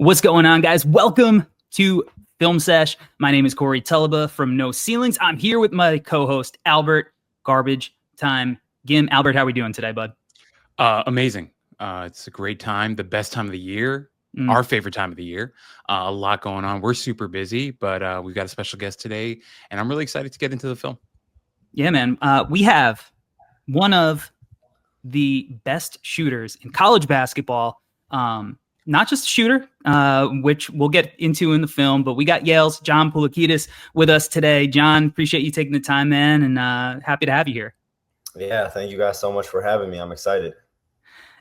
What's going on, guys? Welcome to Film Sesh. My name is Corey Tullaba from No Ceilings. I'm here with my co-host, Albert Garbage Time Gim. Albert, how are we doing today, bud? Amazing. It's a great time, the best time of the year, our favorite time of the year. A lot going on. We're super busy, but we've got a special guest today, and I'm really excited to get into the film. Yeah, man. We have one of the best shooters in college basketball. Not just a shooter, which we'll get into in the film, but we got Yale's John Poulakidas with us today. John, appreciate you taking the time, man, and happy to have you here. Yeah, thank you guys so much for having me. I'm excited.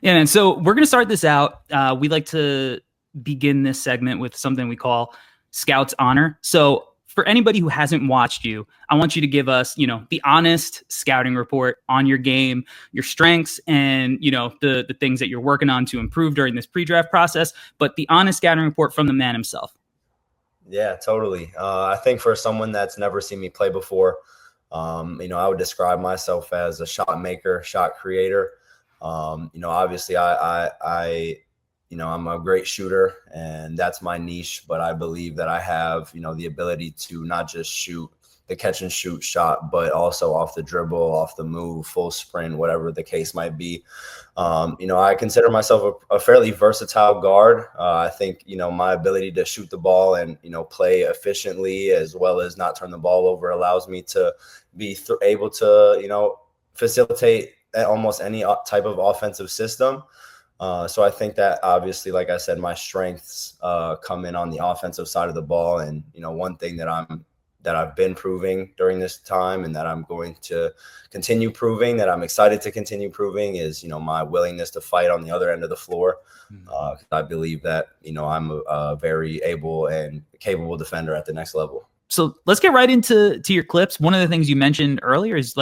Yeah, and so we're going to start this out. We like to begin this segment with something we call Scout's Honor. So for anybody who hasn't watched you, I want you to give us, the honest scouting report on your game, your strengths, and, the things that you're working on to improve during this pre-draft process, but the honest scouting report from the man himself. Yeah, totally. I think for someone that's never seen me play before, I would describe myself as a shot maker, shot creator. Obviously I'm a great shooter and that's my niche, but I believe that I have, the ability to not just shoot the catch and shoot shot, but also off the dribble, off the move, full sprint, whatever the case might be. I consider myself a fairly versatile guard. I think, my ability to shoot the ball and, play efficiently as well as not turn the ball over allows me to be able to, facilitate almost any type of offensive system. So I think that obviously, like I said, my strengths come in on the offensive side of the ball. And, one thing that I've been proving during this time and that I'm going to continue proving, that I'm excited to continue proving is, my willingness to fight on the other end of the floor. I believe that, I'm a very able and capable defender at the next level. So let's get right into your clips. One of the things you mentioned earlier is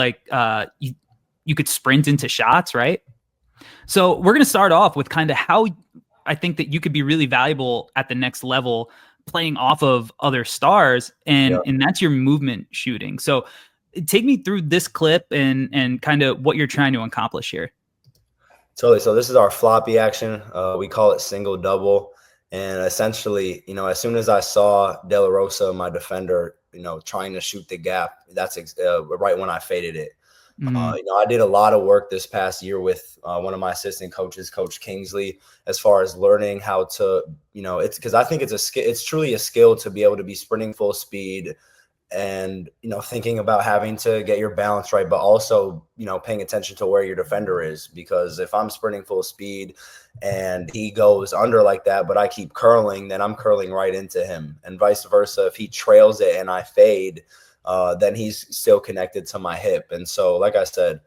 you could sprint into shots, right? So we're going to start off with kind of how I think that you could be really valuable at the next level playing off of other stars, and that's your movement shooting. So take me through this clip and kind of what you're trying to accomplish here. Totally. So this is our floppy action. We call it single double. And essentially, as soon as I saw De La Rosa, my defender, trying to shoot the gap, that's right when I faded it. I did a lot of work this past year with one of my assistant coaches, Coach Kingsley, as far as learning how to, it's because I think it's truly a skill to be able to be sprinting full speed and, thinking about having to get your balance right, but also, paying attention to where your defender is. Because if I'm sprinting full speed and he goes under like that, but I keep curling, then I'm curling right into him, and vice versa. If he trails it and I fade, then he's still connected to my hip. And so, like I said,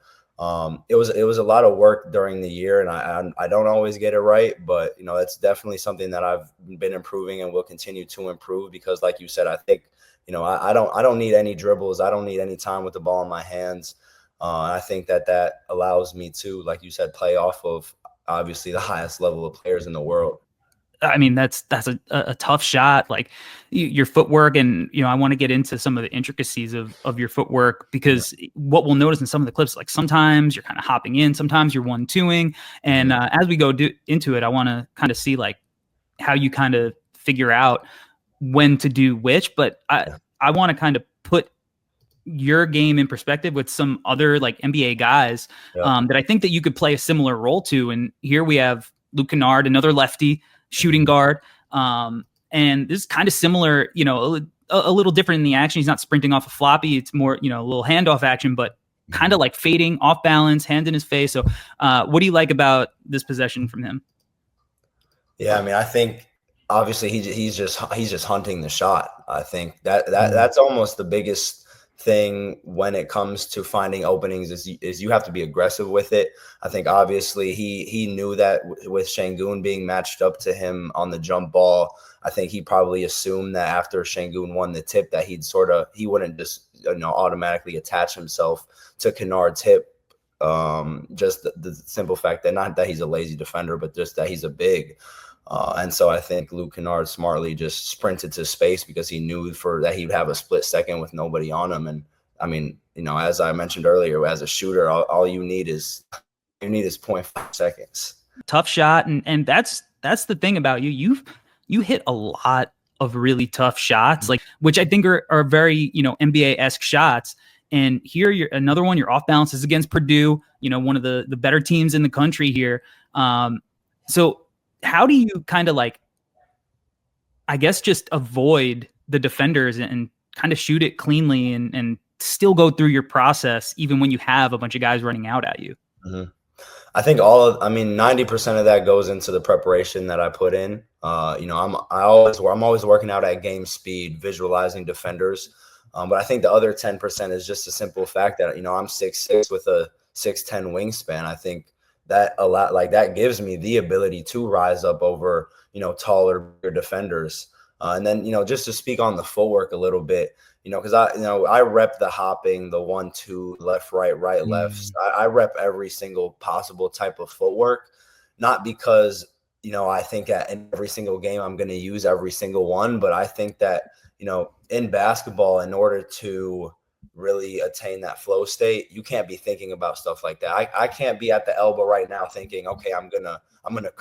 it was a lot of work during the year, and I don't always get it right, but it's definitely something that I've been improving and will continue to improve, because like you said, I think, I don't need any dribbles. I don't need any time with the ball in my hands. I think that allows me to, like you said, play off of obviously the highest level of players in the world. I mean, that's a tough shot, like your footwork. And, I want to get into some of the intricacies of your footwork, because what we'll notice in some of the clips, like sometimes you're kind of hopping in, sometimes you're 1-2ing. And as we go into it, I want to kind of see like how you kind of figure out when to do which, but I want to kind of put your game in perspective with some other like NBA guys that I think that you could play a similar role to. And here we have Luke Kennard, another lefty shooting guard. And this is kind of similar, a little different in the action. He's not sprinting off a floppy. It's more, a little handoff action, but kind of like fading off balance, hand in his face. So what do you like about this possession from him? Yeah, I mean, I think obviously he's just hunting the shot. I think that's almost the biggest thing when it comes to finding openings is you have to be aggressive with it. I think obviously he knew that with Şengün being matched up to him on the jump ball. I think he probably assumed that after Şengün won the tip that he wouldn't just automatically attach himself to Kennard's hip. Just the simple fact that not that he's a lazy defender, but just that he's a big. And so I think Luke Kennard smartly just sprinted to space because he knew that he'd have a split second with nobody on him. And I mean, as I mentioned earlier, as a shooter, all you need is 0.5 seconds. Tough shot. And that's the thing about you. you hit a lot of really tough shots, like, which I think are very, NBA-esque shots. And here you're another one, your off balance is against Purdue, one of the better teams in the country here. So how do you kind of like, I guess, just avoid the defenders and kind of shoot it cleanly and still go through your process, even when you have a bunch of guys running out at you? Mm-hmm. I think 90% of that goes into the preparation that I put in. I'm always working out at game speed, visualizing defenders. But I think the other 10% is just a simple fact that, I'm 6'6" with a 6'10" wingspan. I think that that gives me the ability to rise up over, taller defenders. And then, just to speak on the footwork a little bit, because I rep the hopping, the 1-2, left, right, left. I rep every single possible type of footwork, not because, I think in every single game I'm going to use every single one, but I think that, in basketball, in order to really attain that flow state, you can't be thinking about stuff like that. I can't be at the elbow right now thinking, okay, I'm gonna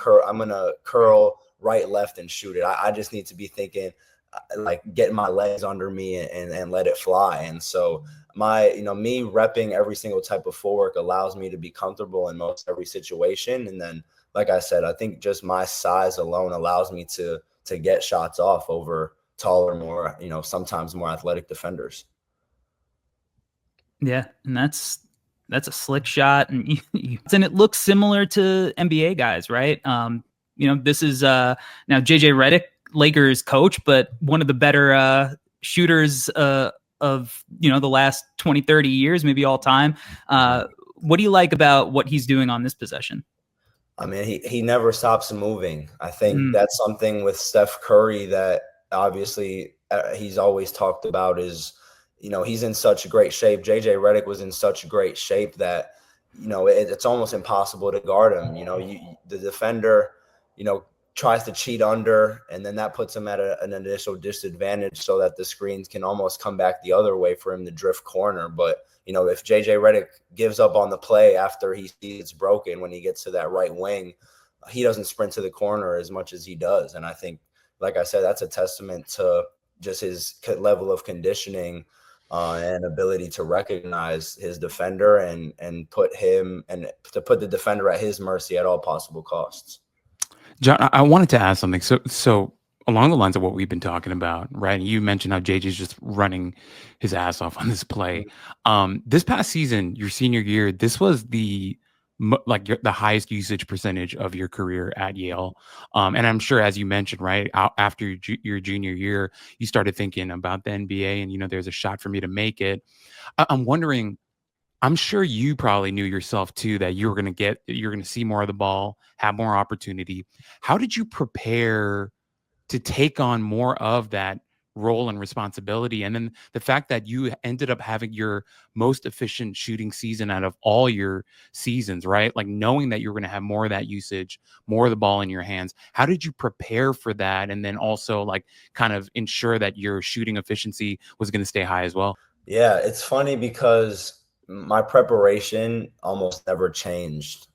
curl right, left, and shoot it. I just need to be thinking, like, getting my legs under me and let it fly. And so me repping every single type of footwork allows me to be comfortable in most every situation. And then, like I said, I think just my size alone allows me to get shots off over taller, more, sometimes more athletic defenders. Yeah, and that's a slick shot, and it looks similar to NBA guys, right? This is now JJ Redick, Lakers coach, but one of the better shooters of the last 20, 30 years, maybe all time. What do you like about what he's doing on this possession? I mean, he never stops moving. I think that's something with Steph Curry that obviously he's always talked about is, he's in such great shape. JJ Redick was in such great shape that, it's almost impossible to guard him. The defender, tries to cheat under, and then that puts him at an initial disadvantage so that the screens can almost come back the other way for him to drift corner. But, if JJ Redick gives up on the play after he sees it's broken, when he gets to that right wing, he doesn't sprint to the corner as much as he does. And I think, like I said, that's a testament to just his level of conditioning and ability to recognize his defender and put the defender at his mercy at all possible costs. John, I wanted to ask something. So along the lines of what we've been talking about, right? You mentioned how JJ's just running his ass off on this play. This past season, your senior year, this was the highest usage percentage of your career at Yale. And I'm sure, as you mentioned, right, after your junior year, you started thinking about the NBA and, there's a shot for me to make it. I'm wondering, I'm sure you probably knew yourself too that you're going to see more of the ball, have more opportunity. How did you prepare to take on more of that role and responsibility? And then the fact that you ended up having your most efficient shooting season out of all your seasons, right? Like, knowing that you're going to have more of that usage, more of the ball in your hands. How did you prepare for that? And then also, like, kind of ensure that your shooting efficiency was going to stay high as well? Yeah, it's funny because my preparation almost never changed.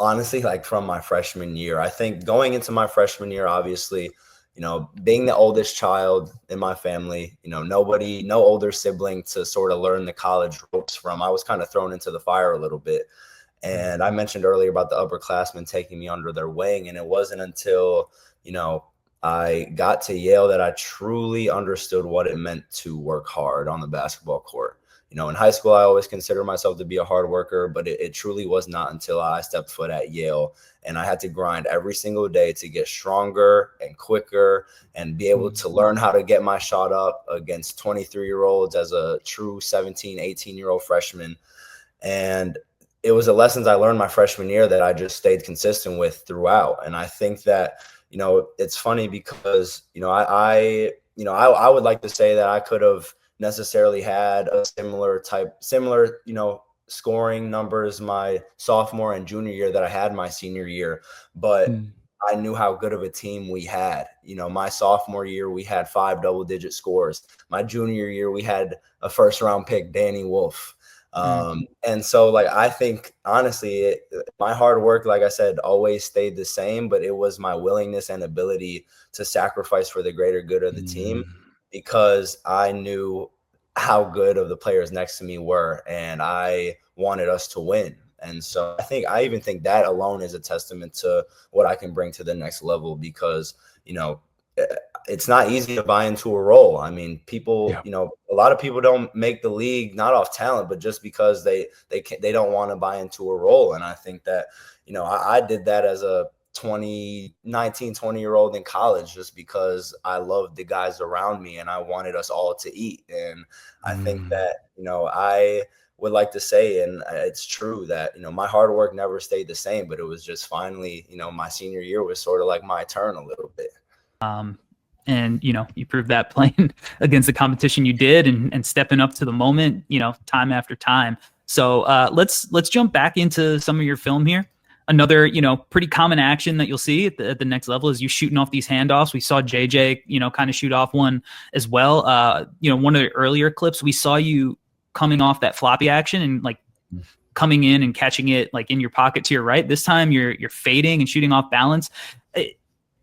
Honestly, like, from my freshman year. I think going into my freshman year, obviously, being the oldest child in my family, no older sibling to sort of learn the college ropes from. I was kind of thrown into the fire a little bit. And I mentioned earlier about the upperclassmen taking me under their wing. And it wasn't until, I got to Yale that I truly understood what it meant to work hard on the basketball court. In high school, I always considered myself to be a hard worker, but it truly was not until I stepped foot at Yale and I had to grind every single day to get stronger and quicker and be able to learn how to get my shot up against 23-year-olds as a true 17, 18-year-old freshman. And it was the lessons I learned my freshman year that I just stayed consistent with throughout. And I think that, it's funny because, I would like to say that I could have necessarily had a similar, scoring numbers my sophomore and junior year that I had my senior year, but I knew how good of a team we had. My sophomore year, we had 5 double-digit scores. My junior year, we had a first-round pick, Danny Wolf. And so, like, I think honestly, my hard work, like I said, always stayed the same, but it was my willingness and ability to sacrifice for the greater good of the team, because I knew how good of the players next to me were, and I wanted us to win. And so I even think that alone is a testament to what I can bring to the next level, because, it's not easy to buy into a role. I mean, people, a lot of people don't make the league not off talent, but just because they don't want to buy into a role. And I think that, I did that as a 20-year-old in college, just because I loved the guys around me and I wanted us all to eat. And I think that, I would like to say, and it's true, that, my hard work never stayed the same, but it was just finally, my senior year was sort of like my turn a little bit. And, you proved that playing against the competition you did, and stepping up to the moment, time after time. So let's jump back into some of your film here. Another, pretty common action that you'll see at the next level is you shooting off these handoffs. We saw JJ, kind of shoot off one as well. One of the earlier clips, we saw you coming off that floppy action and like coming in and catching it like in your pocket to your right. This time you're fading and shooting off balance.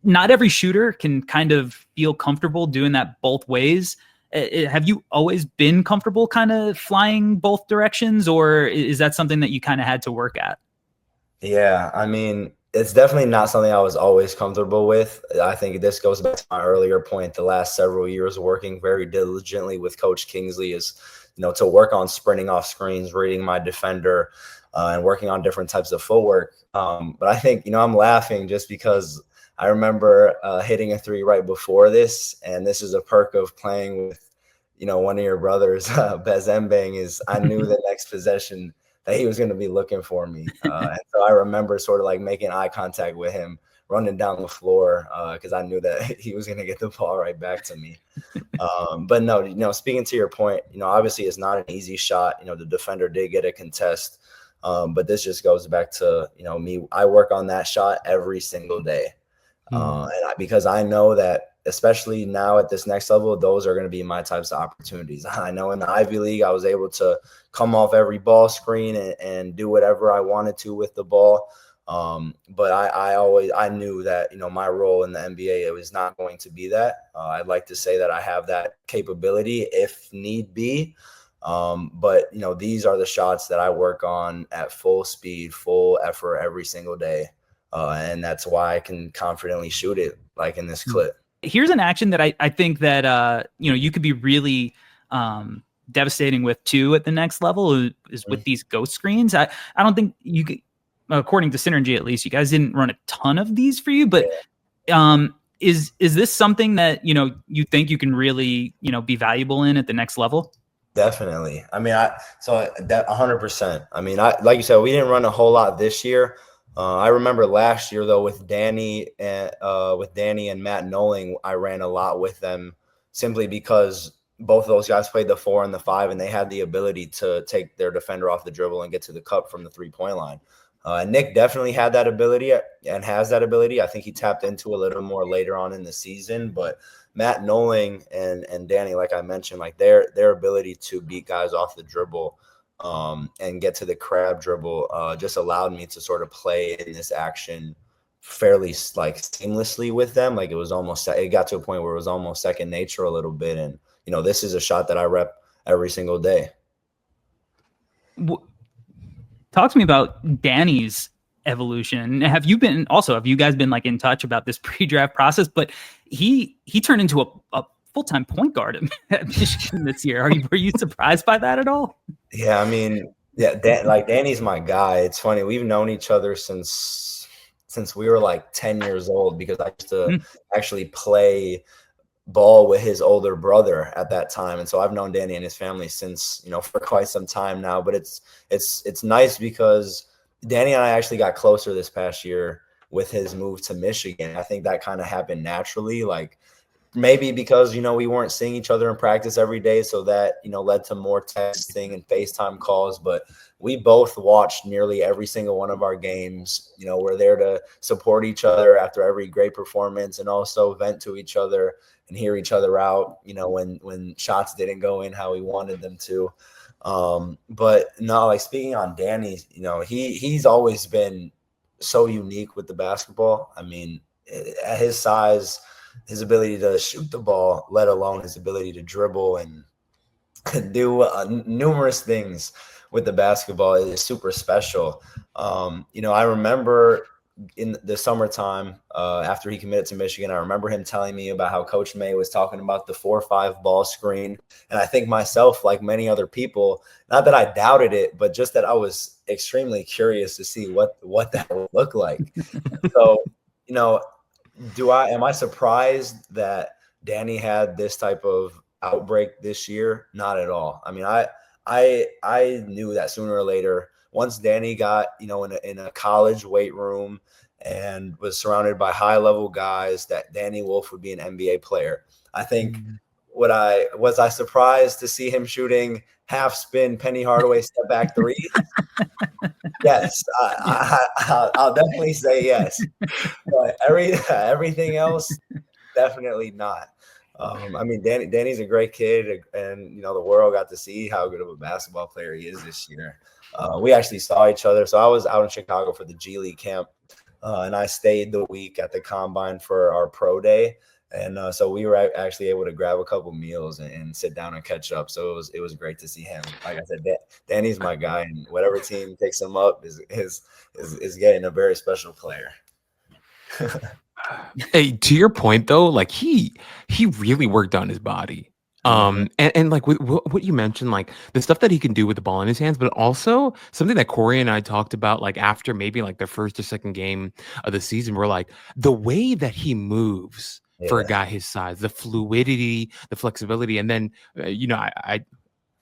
Not every shooter can kind of feel comfortable doing that both ways. Have you always been comfortable kind of flying both directions, or is that something that you kind of had to work at? Yeah, I mean, it's definitely not something I was always comfortable with. I think this goes back to my earlier point. The last several years working very diligently with Coach Kingsley is, to work on sprinting off screens, reading my defender, and working on different types of footwork. But I think, I'm laughing just because I remember hitting a three right before this, and this is a perk of playing with, one of your brothers, Bezembang, is I knew the next possession that he was going to be looking for me. And so I remember sort of like making eye contact with him, running down the floor, because I knew that he was going to get the ball right back to me. But no, speaking to your point, obviously it's not an easy shot. The defender did get a contest. But this just goes back to, me. I work on that shot every single day. Because I know that, especially now at this next level, those are going to be my types of opportunities. I know in the Ivy League, I was able to come off every ball screen and do whatever I wanted to with the ball. But I knew that, my role in the NBA, it was not going to be that. I'd like to say that I have that capability if need be. But, these are the shots that I work on at full speed, full effort every single day. And that's why I can confidently shoot it like in this clip. Here's an action that I think that, you could be really devastating with too at the next level is with these ghost screens. I don't think you could, according to Synergy at least, you guys didn't run a ton of these for you, but is this something that, you think you can really, be valuable in at the next level? Definitely. I mean, so that 100%. I mean, like you said, we didn't run a whole lot this year. I remember last year though with Danny and Matt Noling, I ran a lot with them simply because both of those guys played the 4 and the 5, and they had the ability to take their defender off the dribble and get to the cup from the 3-point line. Nick definitely had that ability and has that ability. I think he tapped into a little more later on in the season, but Matt Noling and Danny, like I mentioned, like their ability to beat guys off the dribble and get to the crab dribble just allowed me to sort of play in this action fairly like seamlessly with them. Like it got to a point where it was almost second nature a little bit. And, this is a shot that I rep every single day. Talk to me about Danny's evolution. Have you guys been like in touch about this pre-draft process? But he turned into a full-time point guard at Michigan this year. Were you surprised by that at all? Yeah, I mean, yeah, Danny's my guy. It's funny. We've known each other since we were like 10 years old, because I used to actually play ball with his older brother at that time. And so I've known Danny and his family since, for quite some time now. But it's nice because Danny and I actually got closer this past year with his move to Michigan. I think that kind of happened naturally, like maybe because, we weren't seeing each other in practice every day. So that, led to more texting and FaceTime calls. But we both watched nearly every single one of our games. We're there to support each other after every great performance, and also vent to each other and hear each other out, when shots didn't go in how we wanted them to. But no, like speaking on Danny, he's always been so unique with the basketball. I mean, at his size, his ability to shoot the ball, let alone his ability to dribble and do numerous things with the basketball is super special. I remember in the summertime after he committed to Michigan, I remember him telling me about how Coach May was talking about the 4-5 ball screen. And I think myself, like many other people, not that I doubted it, but just that I was extremely curious to see what that would look like. So, am I surprised that Danny had this type of outbreak this year? Not at all. I mean, I knew that sooner or later, once Danny got, in a college weight room and was surrounded by high level guys, that Danny Wolf would be an NBA player. I think was I surprised to see him shooting half spin Penny Hardaway step back threes? Yes, I'll definitely say yes. But everything else, definitely not. I mean, Danny's a great kid, and the world got to see how good of a basketball player he is this year. We actually saw each other. So I was out in Chicago for the G League camp, and I stayed the week at the combine for our pro day. And so we were actually able to grab a couple meals and sit down and catch up. So it was great to see him. Like I said, Danny's my guy, and whatever team takes him up is getting a very special player. Hey, to your point though, like he really worked on his body. And like what you mentioned, like the stuff that he can do with the ball in his hands, but also something that Corey and I talked about, like after maybe like the first or second game of the season, we're like, the way that he moves for a guy his size, the fluidity, the flexibility. And then,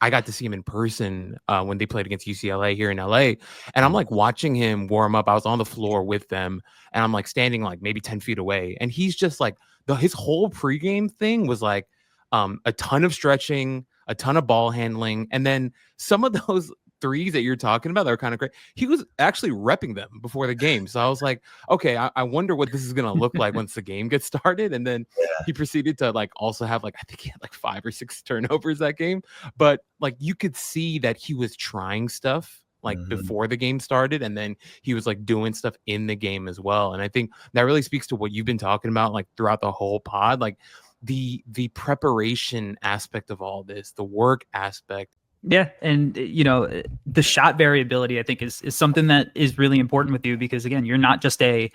I got to see him in person when they played against UCLA here in LA. And I'm like watching him warm up. I was on the floor with them and I'm like standing like maybe 10 feet away. And he's just like, his whole pregame thing was like a ton of stretching, a ton of ball handling. And then some of those threes that you're talking about that are kind of great. He was actually repping them before the game. So I was like, okay, I wonder what this is going to look like once the game gets started. And then he proceeded to like also have like, I think he had like 5 or 6 turnovers that game. But like you could see that he was trying stuff like before the game started. And then he was like doing stuff in the game as well. And I think that really speaks to what you've been talking about like throughout the whole pod, like the preparation aspect of all this, the work aspect. Yeah. And, the shot variability, I think, is something that is really important with you because, again, you're not just a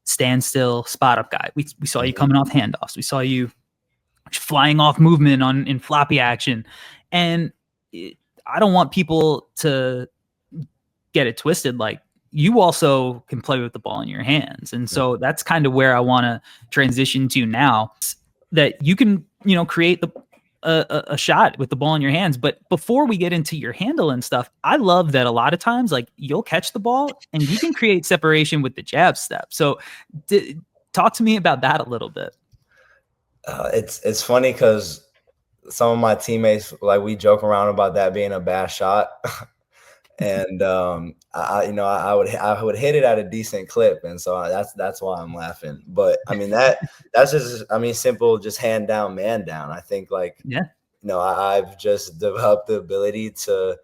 standstill spot up guy. We saw you coming off handoffs. We saw you flying off movement in floppy action. And I don't want people to get it twisted. Like, you also can play with the ball in your hands. And so that's kind of where I want to transition to now, that you can, create a shot with the ball in your hands. But before we get into your handle and stuff, I love that a lot of times, like, you'll catch the ball and you can create separation with the jab step. So talk to me about that a little bit. It's funny because some of my teammates, like, we joke around about that being a bad shot. And I would hit it at a decent clip, and so that's why I'm laughing. But I mean that's just simple, just hand down, man down. I think I've just developed the ability to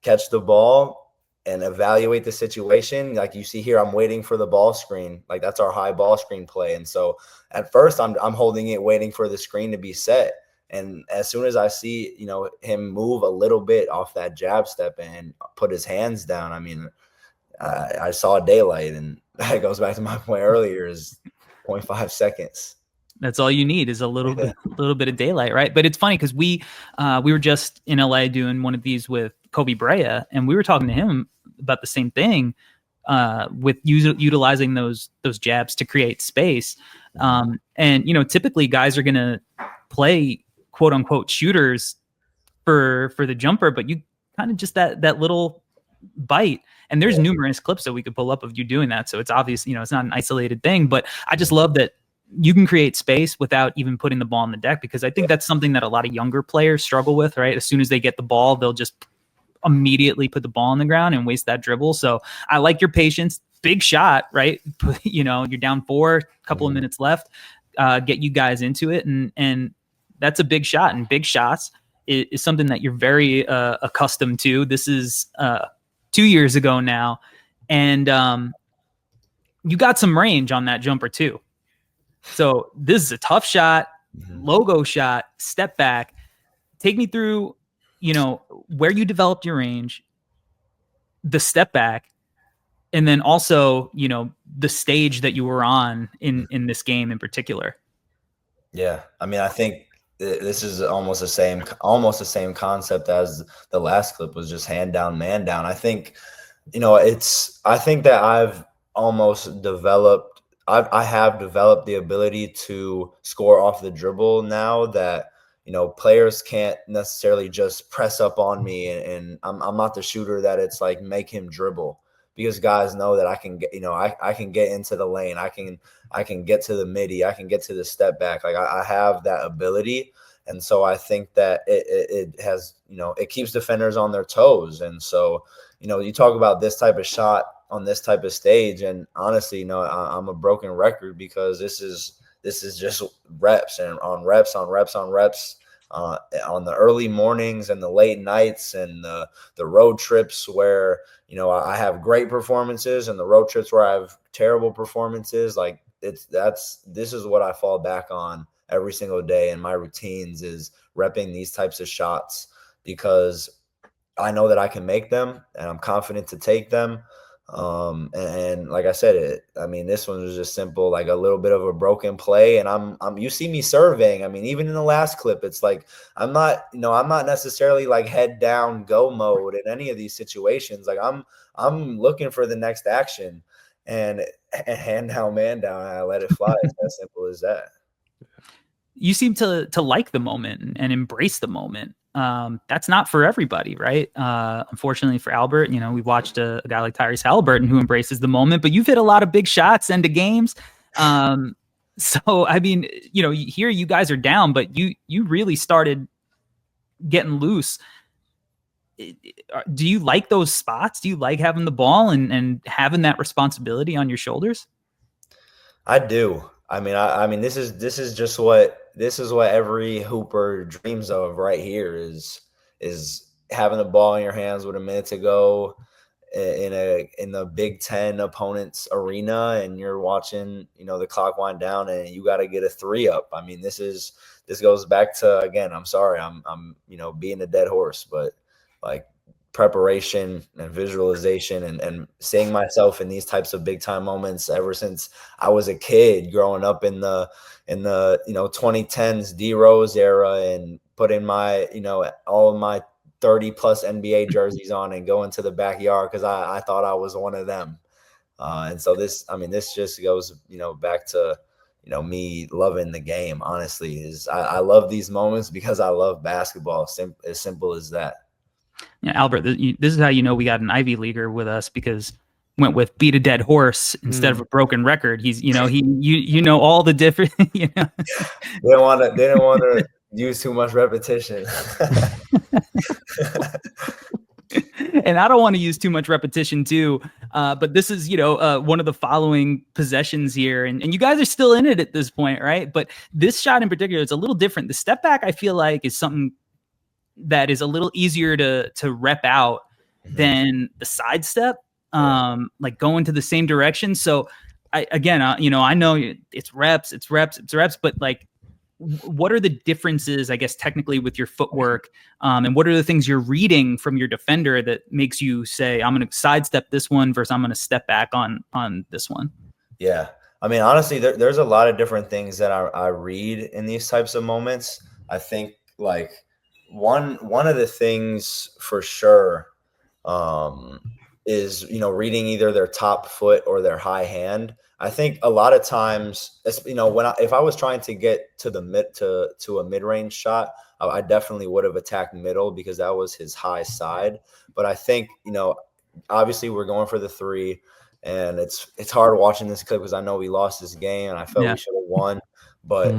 catch the ball and evaluate the situation. Like you see here, I'm waiting for the ball screen. Like that's our high ball screen play, and so at first I'm holding it, waiting for the screen to be set. And as soon as I see, him move a little bit off that jab step and put his hands down, I mean, I saw daylight, and that goes back to my point earlier: is 0.5 seconds. That's all you need is a little bit of daylight, right? But it's funny because we were just in LA doing one of these with Kobe Brea, and we were talking to him about the same thing with utilizing those jabs to create space. And typically guys are gonna play quote unquote shooters for the jumper, but you kind of just that little bite. And there's numerous clips that we could pull up of you doing that. So it's obvious, it's not an isolated thing, but I just love that you can create space without even putting the ball on the deck, because I think that's something that a lot of younger players struggle with, right? As soon as they get the ball, they'll just immediately put the ball on the ground and waste that dribble. So I like your patience. Big shot, right? You're down 4, couple of minutes left, get you guys into it. And that's a big shot, and big shots, is something that you're very accustomed to. This is 2 years ago now, and you got some range on that jumper too. So this is a tough shot, logo shot, step back. Take me through, where you developed your range, the step back, and then also, the stage that you were on in this game in particular. Yeah, I mean, I think this is almost the same concept as the last clip was, just hand down, man down. I think, I think that I have developed the ability to score off the dribble now that, players can't necessarily just press up on me, and I'm not the shooter that it's like make him dribble, because guys know that I can get, I can get into the lane. I can get to the midi. I can get to the step back. Like I have that ability. And so I think that it has, it keeps defenders on their toes. And so, you talk about this type of shot on this type of stage, and honestly, I'm a broken record, because this is just reps and on reps on reps on reps. On the early mornings and the late nights and the road trips where, I have great performances, and the road trips where I have terrible performances. Like this is what I fall back on every single day in my routines, is repping these types of shots, because I know that I can make them and I'm confident to take them. And like I said, this one was just simple, like a little bit of a broken play. And you see me surveying. I mean, even in the last clip, it's like, I'm not necessarily like head down, go mode in any of these situations. Like I'm looking for the next action, and hand down, man down, and I let it fly. It's as simple as that. You seem to like the moment and embrace the moment. That's not for everybody, right? Unfortunately for Albert, we watched a guy like Tyrese Halliburton who embraces the moment, but you've hit a lot of big shots into games. So, I mean, here you guys are down, but you really started getting loose. Do you like those spots? Do you like having the ball and having that responsibility on your shoulders? I do. I mean, this is what every hooper dreams of right here, is having the ball in your hands with a minute to go in the Big Ten opponent's arena, and you're watching, the clock wind down, and you got to get a 3 up. I mean, this goes back to, again, I'm sorry, I'm being a dead horse, but like preparation and visualization and seeing myself in these types of big time moments ever since I was a kid, growing up in the 2010s D Rose era, and putting my all of my 30 plus NBA jerseys on and going to the backyard because I thought I was one of them. And so this just goes back to me loving the game. Honestly, is I love these moments because I love basketball. As simple as that. Yeah, Albert, this is how we got an Ivy Leaguer with us, because went with beat a dead horse instead of a broken record. He's all the different. They didn't want to use too much repetition. And I don't want to use too much repetition too. But this is one of the following possessions here, and you guys are still in it at this point, right? But this shot in particular is a little different. The step back, I feel like, is something that is a little easier to rep out than the sidestep, like going to the same direction. So I know it's reps, but like, what are the differences, I guess, technically with your footwork? And what are the things you're reading from your defender that makes you say, I'm going to sidestep this one versus I'm going to step back on this one? Yeah. I mean, honestly, there's a lot of different things that I read in these types of moments. I think like, one of the things for sure is reading either their top foot or their high hand. I think a lot of times, if I was trying to get to the to a mid-range shot, I definitely would have attacked middle, because that was his high side. But I think obviously we're going for the 3, and it's hard watching this clip because I know we lost this game and I felt we should have won, but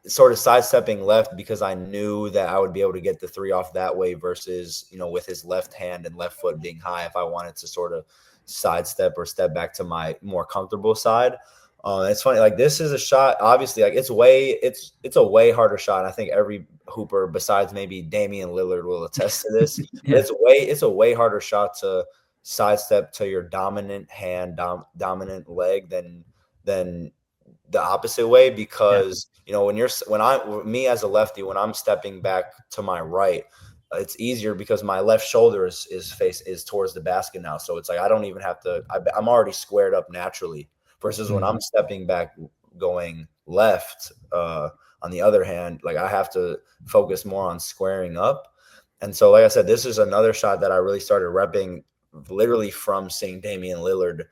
sort of sidestepping left because I knew that I would be able to get the 3 off that way versus, with his left hand and left foot being high, if I wanted to sort of sidestep or step back to my more comfortable side. It's funny. Like this is a shot. Obviously, like it's a way harder shot. And I think every hooper besides maybe Damian Lillard will attest to this. Yeah. It's a way harder shot to sidestep to your dominant hand, dominant leg than the opposite way, because me as a lefty, when I'm stepping back to my right, it's easier because my left shoulder is towards the basket now. So it's like I don't even have to. I'm already squared up naturally. Versus when I'm stepping back going left, on the other hand, like I have to focus more on squaring up. And so, like I said, this is another shot that I really started repping literally from seeing Damian Lillard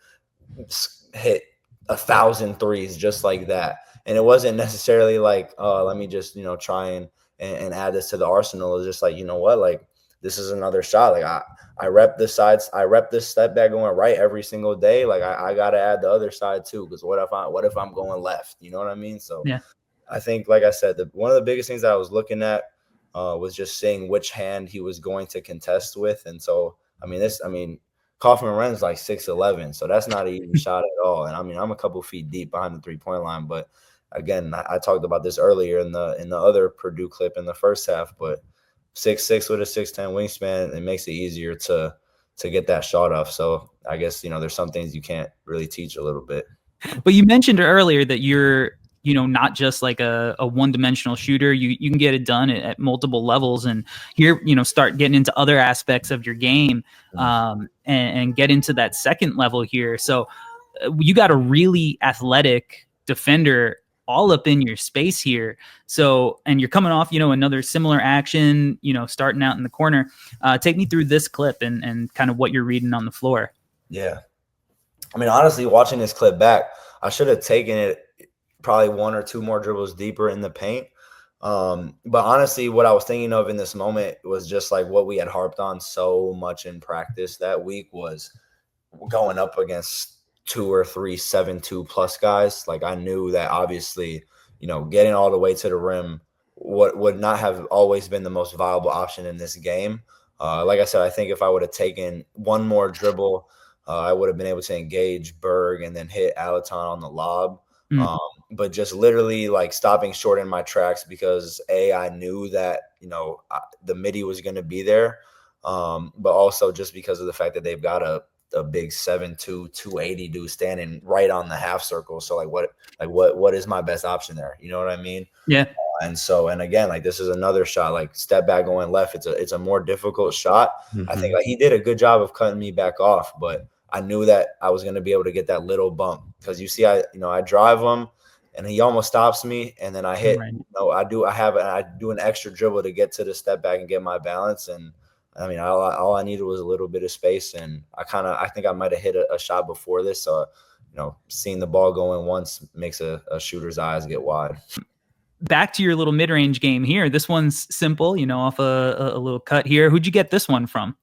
hit 1,000 threes just like that. And it wasn't necessarily like, let me just, try and add this to the arsenal. It's just like, you know what, like this is another shot. Like I rep this step back going right every single day. Like I gotta add the other side too, because what if I'm going left? You know what I mean? So Yeah. I think, like I said, one of the biggest things that I was looking at was just seeing which hand he was going to contest with. And so Kaufman Ren's like 6'11", so that's not an easy shot at all. And I mean, I'm a couple feet deep behind the 3-point line, but again, I talked about this earlier in the other Purdue clip in the first half, but 6'6" with a 6'10" wingspan, it makes it easier to get that shot off. So I guess, there's some things you can't really teach a little bit. But you mentioned earlier that you're, not just like a one-dimensional shooter. You can get it done at multiple levels, and here, start getting into other aspects of your game, and get into that second level here. So you got a really athletic defender all up in your space here. So, and you're coming off, another similar action, starting out in the corner. Take me through this clip and kind of what you're reading on the floor. Yeah. I mean, honestly, watching this clip back, I should have taken it probably one or two more dribbles deeper in the paint. But honestly, what I was thinking of in this moment was just like what we had harped on so much in practice that week was going up against 2 or 3 7-2 plus guys. Like I knew that obviously, getting all the way to the rim would not have always been the most viable option in this game. Like I said, I think if I would have taken one more dribble, I would have been able to engage Berg and then hit Alaton on the lob. But just literally like stopping short in my tracks because I knew that, the midi was going to be there. But also just because of the fact that they've got a big 7'2", 280 dude standing right on the half circle. So what is my best option there? You know what I mean? Yeah. And again, like this is another shot, like step back going left. It's a more difficult shot. I think like he did a good job of cutting me back off, but I knew that I was going to be able to get that little bump because you see, I drive him and he almost stops me. And then I hit, Right. I do an extra dribble to get to the step back and get my balance. And I mean, all I needed was a little bit of space. And I think I might've hit a shot before this. So, seeing the ball going once makes a shooter's eyes get wide. Back to your little mid-range game here. This one's simple, off a little cut here. Who'd you get this one from?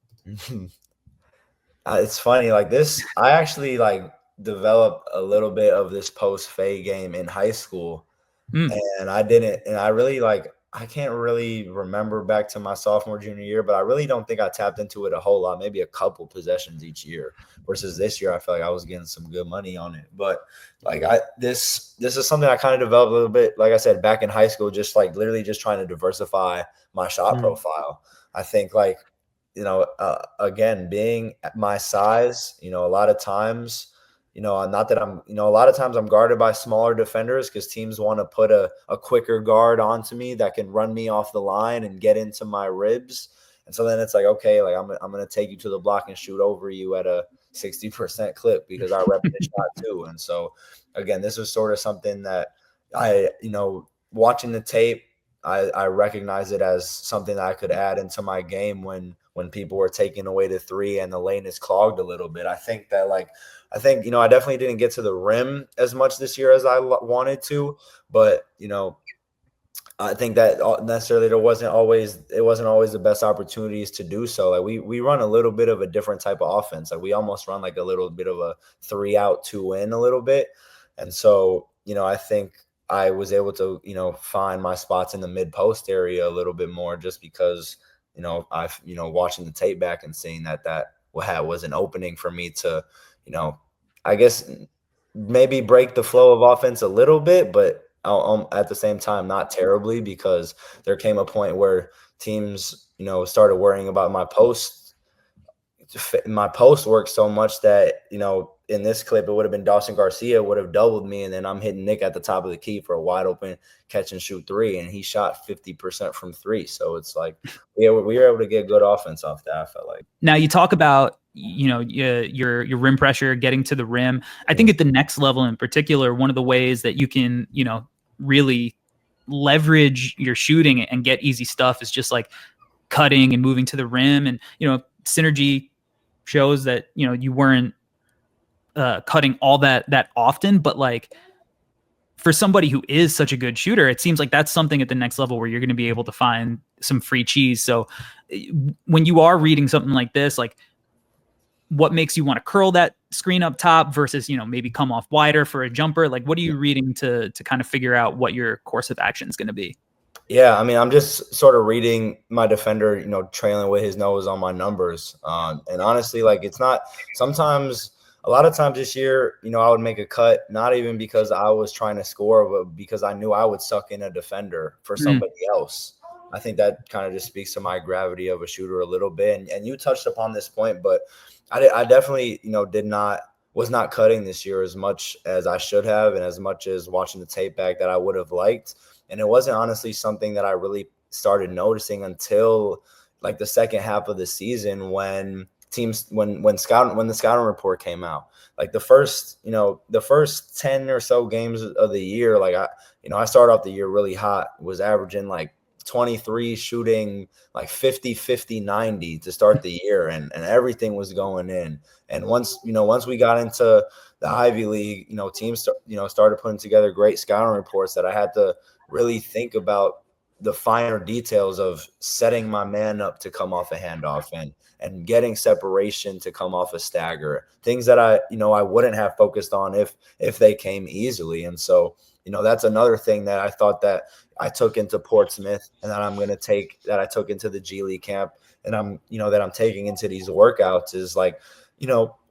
It's funny, like this, I actually like developed a little bit of this post fade game in high school, and I really I can't really remember back to my sophomore, junior year, but I really don't think I tapped into it a whole lot, maybe a couple possessions each year versus this year. I feel like I was getting some good money on it, but like this is something I kind of developed a little bit, like I said, back in high school, just like literally just trying to diversify my shot profile. I think like, again, being at my size, a lot of times, not that I'm, a lot of times I'm guarded by smaller defenders because teams want to put a quicker guard onto me that can run me off the line and get into my ribs. And so then it's like, okay, like I'm going to take you to the block and shoot over you at a 60% clip because I rep the shot too. And so again, this is sort of something that watching the tape, I recognize it as something that I could add into my game when people were taking away the three and the lane is clogged a little bit. I think I definitely didn't get to the rim as much this year as I wanted to, but I think that necessarily it wasn't always the best opportunities to do so. Like we run a little bit of a different type of offense. Like we almost run like a little bit of a 3 out, 2 in a little bit. And so, I think I was able to, find my spots in the mid post area a little bit more just because, I've, watching the tape back and seeing that was an opening for me to, I guess maybe break the flow of offense a little bit, but at the same time, not terribly, because there came a point where teams, started worrying about my post work so much that, in this clip, it would have been Dawson Garcia would have doubled me. And then I'm hitting Nick at the top of the key for a wide open catch and shoot three. And he shot 50% from three. So it's like, we were able to get good offense off that, I felt like. Now you talk about, your rim pressure, getting to the rim. I think at the next level in particular, one of the ways that you can, really leverage your shooting and get easy stuff is just like cutting and moving to the rim. And, synergy shows that, you weren't cutting all that often, but like for somebody who is such a good shooter, it seems like that's something at the next level where you're going to be able to find some free cheese. So when you are reading something like this, like what makes you want to curl that screen up top versus, maybe come off wider for a jumper? Like, what are you reading to kind of figure out what your course of action is going to be? Yeah, I mean, I'm just sort of reading my defender, trailing with his nose on my numbers. And honestly, like, it's not sometimes – a lot of times this year, I would make a cut, not even because I was trying to score, but because I knew I would suck in a defender for somebody else. I think that kind of just speaks to my gravity of a shooter a little bit. And you touched upon this point, but I definitely, was not cutting this year as much as I should have, and as much as watching the tape back that I would have liked. And it wasn't honestly something that I really started noticing until like the second half of the season, when the scouting report came out. Like the first 10 or so games of the year, like I started off the year really hot, was averaging like 23, shooting like 50, 50, 90 to start the year, and everything was going in. And once we got into the Ivy League, teams started putting together great scouting reports that I had to really think about the finer details of setting my man up to come off a handoff, and getting separation to come off a stagger, things that I wouldn't have focused on if they came easily. And so, that's another thing that I thought that I took into Portsmouth, and that I took into the G League camp, and that I'm taking into these workouts, is like,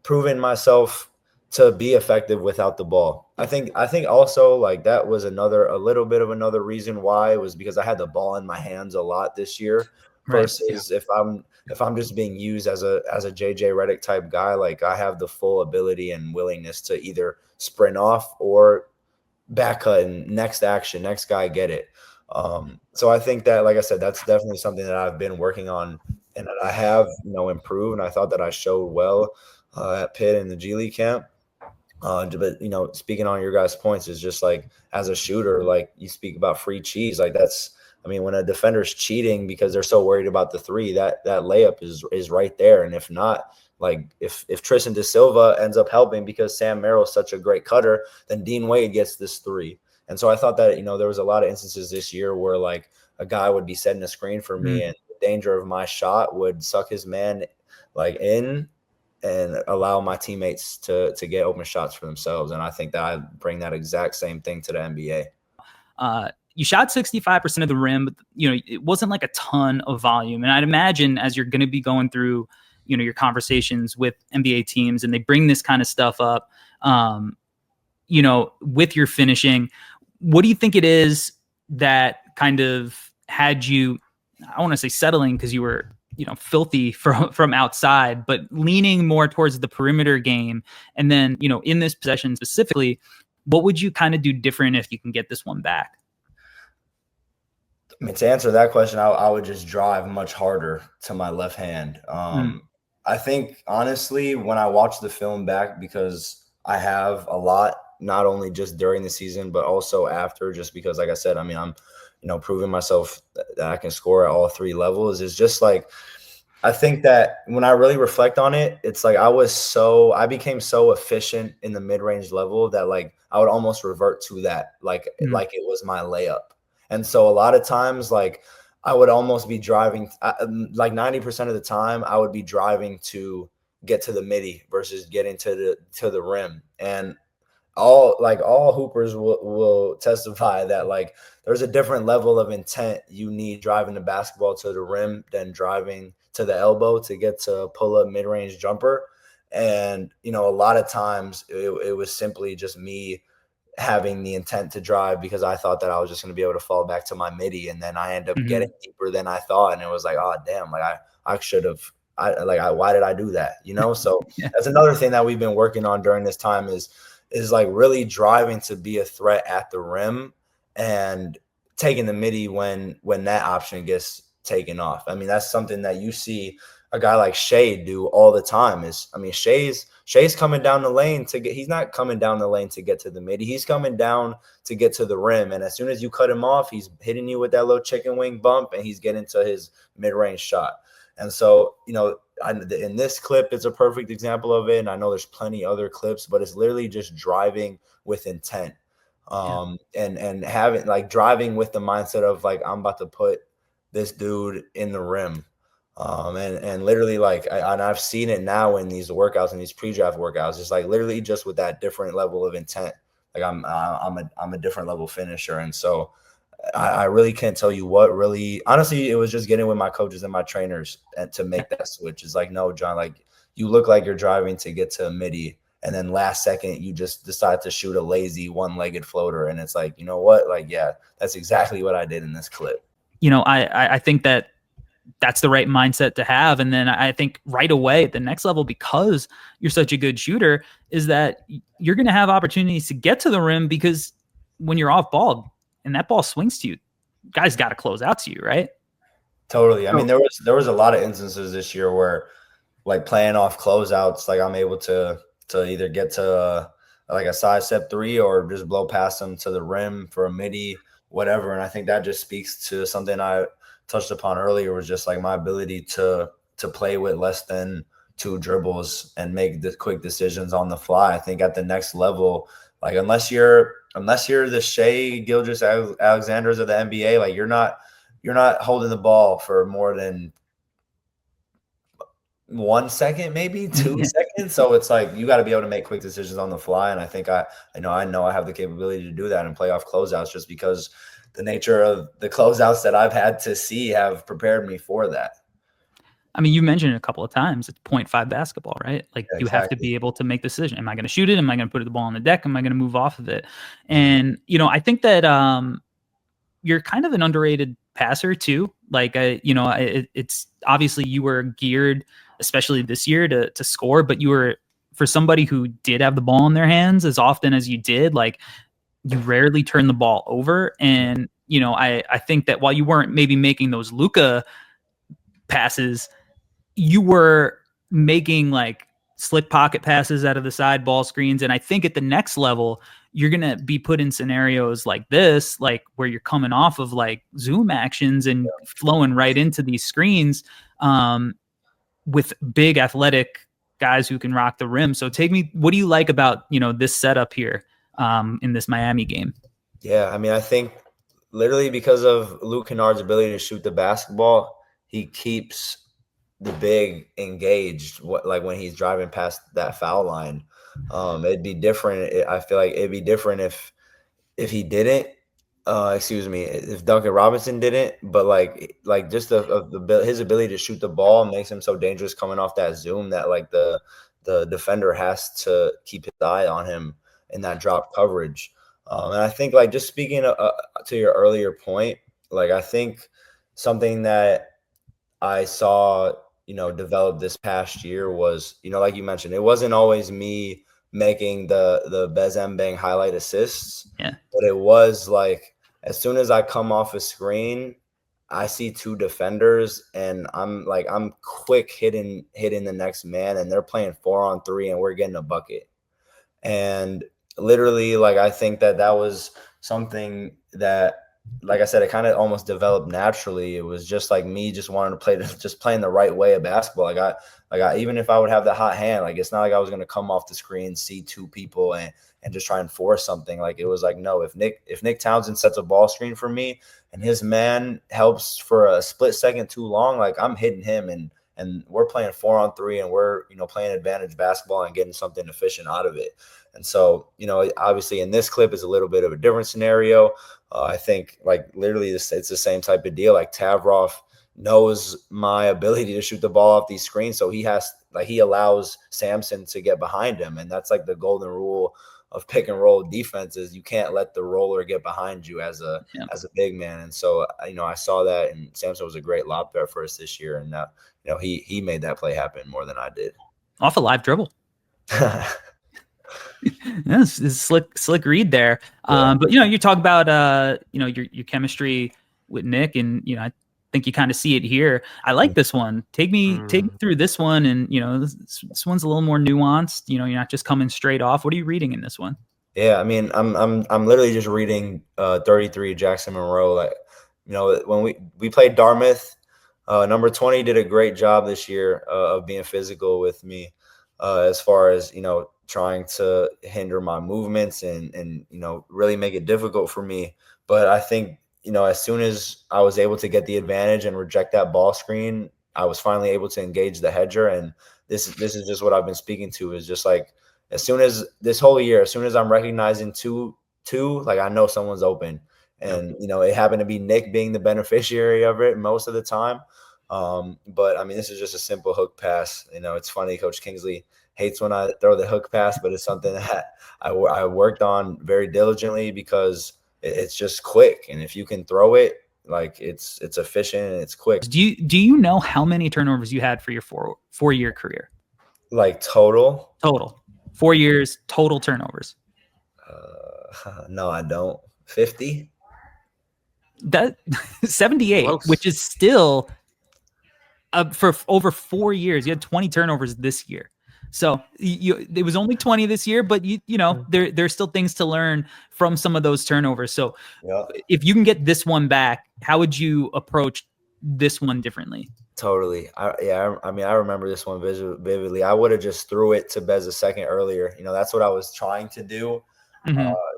proving myself to be effective without the ball. I think also, like, that was a little bit of another reason why, was because I had the ball in my hands a lot this year, versus if I'm just being used as a JJ Redick type guy, like I have the full ability and willingness to either sprint off or back cut and next action, next guy get it. So I think that, like I said, that's definitely something that I've been working on, and that I have improved, and I thought that I showed well at Pitt in the G League camp. But speaking on your guys' points, is just like, as a shooter, like you speak about free cheese, like when a defender's cheating because they're so worried about the three, that layup is right there. And if not, like if Tristan Da Silva ends up helping because Sam Merrill's such a great cutter, then Dean Wade gets this three. And so I thought that, there was a lot of instances this year where like a guy would be setting a screen for me, and the danger of my shot would suck his man like in and allow my teammates to get open shots for themselves. And I think that I bring that exact same thing to the NBA. You shot 65% of the rim, but it wasn't like a ton of volume. And I'd imagine, as you're going to be going through, your conversations with NBA teams, and they bring this kind of stuff up, with your finishing, what do you think it is that kind of had you, I want to say settling, because you were, filthy from outside, but leaning more towards the perimeter game? And then, in this possession specifically, what would you kind of do different if you can get this one back? I mean, to answer that question, I would just drive much harder to my left hand. I think, honestly, when I watch the film back, because I have a lot, not only just during the season, but also after, just because, like I said, I mean, I'm, proving myself that I can score at all three levels, is just like, I think that when I really reflect on it, it's like I became so efficient in the mid-range level that like I would almost revert to that, like it was my layup. And so a lot of times, like I would almost be driving, like 90% of the time, I would be driving to get to the midi versus getting to the rim. And all hoopers will testify that like there's a different level of intent you need driving the basketball to the rim than driving to the elbow to get to pull up mid-range jumper. And, you know, a lot of times it was simply just me having the intent to drive because I thought that I was just going to be able to fall back to my midi. And then I end up getting deeper than I thought. And it was like, oh, damn, like I should have, why did I do that? You know? So Yeah. that's another thing that we've been working on during this time is like really driving to be a threat at the rim and taking the midi when that option gets taken off. I mean, that's something that you see a guy like Shea do all the time. Shea's coming down the lane he's not coming down the lane to get to the midi. He's coming down to get to the rim. And as soon as you cut him off, he's hitting you with that little chicken wing bump and he's getting to his mid-range shot. And so, you know, in this clip, it's a perfect example of it. And I know there's plenty other clips, but it's literally just driving with intent. And having driving with the mindset of I'm about to put this dude in the rim. And literally and I've seen it now in these workouts and these pre-draft workouts. It's literally just with that different level of intent. I'm a different level finisher. And so I really can't tell you what really, honestly, it was just getting with my coaches and my trainers and to make that switch. It's no, John, you look like you're driving to get to a midi. And then last second, you just decide to shoot a lazy one-legged floater. And it's you know what? Yeah, that's exactly what I did in this clip. You know, I think that's the right mindset to have. And then I think right away at the next level, because you're such a good shooter, is that you're going to have opportunities to get to the rim because when you're off ball and that ball swings to you, guys got to close out to you, right? Totally. I mean, there was a lot of instances this year where playing off closeouts, I'm able to either get to a sidestep 3 or just blow past them to the rim for a midi, whatever. And I think that just speaks to something I touched upon earlier, was just my ability to play with less than 2 dribbles and make the quick decisions on the fly. I think at the next level, unless you're the Shea Gilgeous-Alexanders of the NBA, you're not holding the ball for more than 1 second, maybe 2 seconds. So it's you got to be able to make quick decisions on the fly. And I think I know I have the capability to do that and play off closeouts just because the nature of the closeouts that I've had to see have prepared me for that. I mean, you mentioned it a couple of times. It's 0.5 basketball, right? You have to be able to make the decision. Am I going to shoot it? Am I going to put the ball on the deck? Am I going to move off of it? And, you know, I think that you're kind of an underrated passer too. It's obviously you were geared, especially this year, to score, but you were, for somebody who did have the ball in their hands as often as you did, you rarely turn the ball over. And, you know, I think that while you weren't maybe making those Luka passes, you were making slick pocket passes out of the side ball screens. And I think at the next level, you're going to be put in scenarios like this, where you're coming off of zoom actions and flowing right into these screens with big athletic guys who can rock the rim. So what do you like about, you know, this setup here in this Miami game? Yeah, I mean, I think literally because of Luke Kennard's ability to shoot the basketball, he keeps the big engaged. When he's driving past that foul line, it'd be different. I feel like it'd be different if he didn't. If Duncan Robinson didn't, but just his ability to shoot the ball makes him so dangerous coming off that zoom that the defender has to keep his eye on him in that drop coverage. And I think just speaking to your earlier point, I think something that I saw, you know, develop this past year was, you know, like you mentioned, it wasn't always me making the Bez Mbang highlight assists. Yeah. But it was as soon as I come off a screen, I see 2 defenders and I'm quick hitting the next man and they're playing 4-on-3 and we're getting a bucket. And literally, I think that was something that, like I said, it kind of almost developed naturally. It was just me just wanting to playing the right way of basketball. Even if I would have the hot hand, it's not I was going to come off the screen, see 2 people and just try and force something. It was no, if Nick Townsend sets a ball screen for me and his man helps for a split second too long, I'm hitting him and we're playing 4-on-3 and we're, you know, playing advantage basketball and getting something efficient out of it. And so, you know, obviously in this clip is a little bit of a different scenario. I think literally it's the same type of deal. Tavroff knows my ability to shoot the ball off these screens. So he allows Samson to get behind him. And that's like the golden rule of pick and roll defenses. You can't let the roller get behind you as a big man. And so, I saw that, and Samson was a great lob threat for us this year. And he made that play happen more than I did. Off a live dribble. This is slick read there. Yeah. But you talk about your chemistry with Nick, and I think you kind of see it here. I like this one. Take me through this one, and this one's a little more nuanced. You're not just coming straight off. What are you reading in this one? Yeah, I mean, I'm literally just reading 33 Jackson Monroe. Like, when we played Dartmouth, number 20 did a great job this year of being physical with me, as far as trying to hinder my movements and really make it difficult for me. But I think as soon as I was able to get the advantage and reject that ball screen, I was finally able to engage the hedger. And this is just what I've been speaking to, is just like, as soon as this whole year, as soon as I'm recognizing two, like, I know someone's open. And, it happened to be Nick being the beneficiary of it most of the time. But I mean, this is just a simple hook pass. It's funny, Coach Kingsley hates when I throw the hook pass, but it's something that I worked on very diligently, because it's just quick. And if you can throw it, like, it's efficient and it's quick. Do you know how many turnovers you had for your four-year career? Like total 4 years, total turnovers. No, I don't. 50? That 78, Close. Which is still for over 4 years. You had 20 turnovers this year. So it was only 20 this year, but there's still things to learn from some of those turnovers. So if you can get this one back, how would you approach this one differently? Totally. I mean, I remember this one vividly. I would have just threw it to Bez a second earlier. That's what I was trying to do.